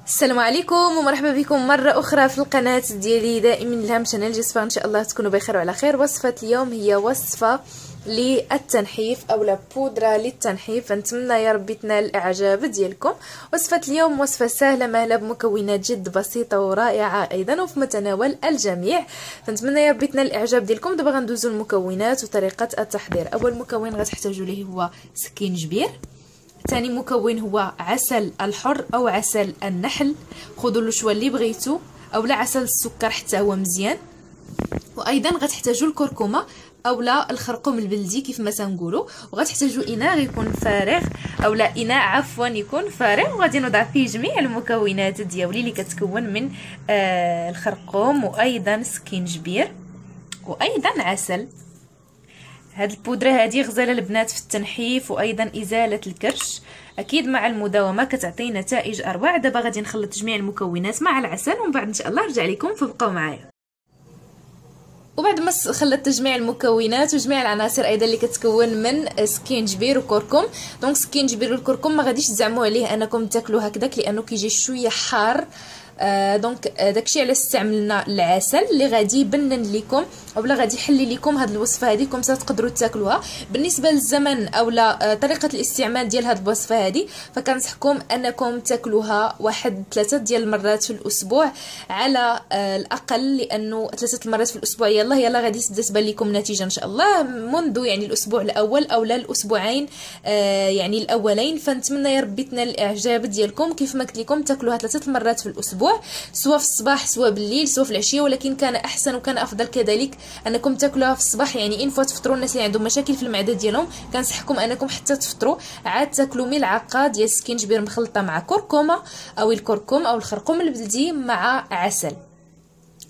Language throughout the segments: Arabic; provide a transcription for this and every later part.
السلام عليكم ومرحبا بكم مره اخرى في القناه ديالي دائما الهام شانيل. جيسبر ان شاء الله تكونوا بخير وعلى خير. وصفه اليوم هي وصفه للتنحيف او لا بودره للتنحيف، فنتمنى يا ربي تنال الاعجاب ديالكم. وصفه اليوم وصفه سهله مهله بمكونات جد بسيطه ورائعه ايضا وفي متناول الجميع، فنتمنى يا ربي تنال الاعجاب ديالكم. دابا غندوزو المكونات وطريقه التحضير. اول مكون غتحتاجوا ليه هو سكينجبير. ثاني مكون هو عسل الحر او عسل النحل، خذوا له شويه اللي بغيتو، اولا عسل السكر حتى هو مزيان. وايضا غتحتاجوا الكركمه اولا الخرقوم البلدي كيف ما تنقولوا. وغتحتاجوا اناء يكون فارغ اولا اناء عفوا يكون فارغ، وغادي نوضع فيه جميع المكونات ديالي اللي كتكون من الخرقوم وايضا سكينجبير وايضا عسل. هاد البودره هذه غزاله البنات في التنحيف وايضا ازاله الكرش، اكيد مع المداومه كتعطي نتائج اروع. دابا غادي نخلط جميع المكونات مع العسل ومن بعد ان شاء الله نرجع لكم، فبقاو معايا. وبعد ما خلطت جميع المكونات وجميع العناصر ايضا اللي كتكون من سكينجبير وكركم، دونك سكينجبير والكركم ما غاديش تزعموا عليه انكم تاكلوا هكذاك لانه كيجي شويه حار. دونك داكشي علاش استعملنا العسل اللي غادي يبنن لكم اولا غادي يحلي لكم هاد الوصفه هذه، كم تقدروا تاكلوها. بالنسبه للزمن اولا طريقه الاستعمال ديال هاد الوصفه هذه، فكنصحكم انكم تاكلوها 3 ديال المرات في الاسبوع على الاقل، لانه 3 مرات في الاسبوع يلا غادي تبدا تبان لكم نتيجه ان شاء الله منذ يعني الاسبوع الاول اولا الاسبوعين يعني الاولين. فنتمنى يا ربي تنال الاعجاب ديالكم. كيف ما قلت لكم تاكلوها 3 مرات في الاسبوع، سواء في الصباح سواء بالليل سواء في العشيه، ولكن كان احسن وكان افضل كذلك انكم تاكلوها في الصباح. يعني ان فوا تفطروا، الناس اللي عندهم مشاكل في المعده ديالهم كنصحكم انكم حتى تفطروا عاد تاكلوا ملعقه ديال السكينجبير مخلطه مع كركمه او الكركم او الخرقوم البلدي مع عسل،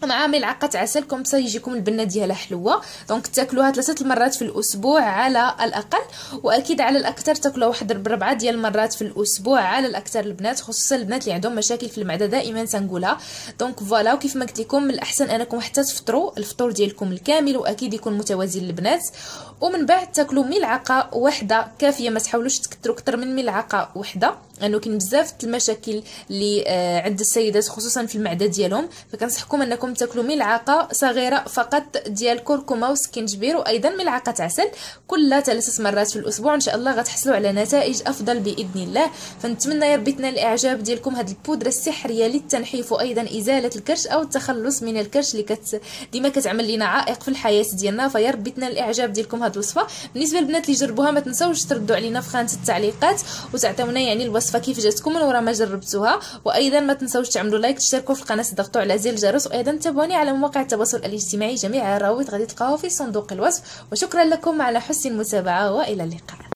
مع ملعقه عسل كومسا يجيكم البنه ديالها حلوه. دونك تاكلوها 3 مرات في الاسبوع على الاقل، واكيد على الاكثر تاكلوها 4 ديال المرات في الاسبوع على الاكثر البنات، خصوصا البنات اللي عندهم مشاكل في المعده دائما تنقولها. دونك فوالا، وكيف ما قلت لكم من الاحسن انكم حتى تفطروا الفطور ديالكم الكامل واكيد يكون متوازي للبنات، ومن بعد تاكلوا ملعقه واحده كافيه، ما تحاولوش تكثروا اكثر من ملعقه واحده، لانه كاين بزاف المشاكل اللي عند السيدات خصوصا في المعده ديالهم. فكنصحكم انكم تاكلوا ملعقه صغيره فقط ديال كركمه وسكينجبير وايضا ملعقه عسل كل 3 مرات في الاسبوع. ان شاء الله غتحصلوا على نتائج افضل باذن الله. فنتمنى يا ربي تنال الاعجاب ديالكم هذه البودره السحريه للتنحيف وايضا ازاله الكرش او التخلص من الكرش اللي ديما كتعمل لنا عائق في الحياه ديالنا. فيا ربي تنال الاعجاب ديالكم هذه الوصفه. بالنسبه للبنات اللي جربوها ما تنساوش تردوا علينا في خانه التعليقات وتعطيونا يعني الوصفه كيف جاتكم من ورا ما جربتوها. وايضا ما تنساوش تعملوا لايك، تشتركوا في القناه، تضغطوا على زر الجرس، وايضا تابعوني على مواقع التواصل الاجتماعي. جميع الروابط غادي تلقاوها في صندوق الوصف. وشكرا لكم على حسن المتابعه والى اللقاء.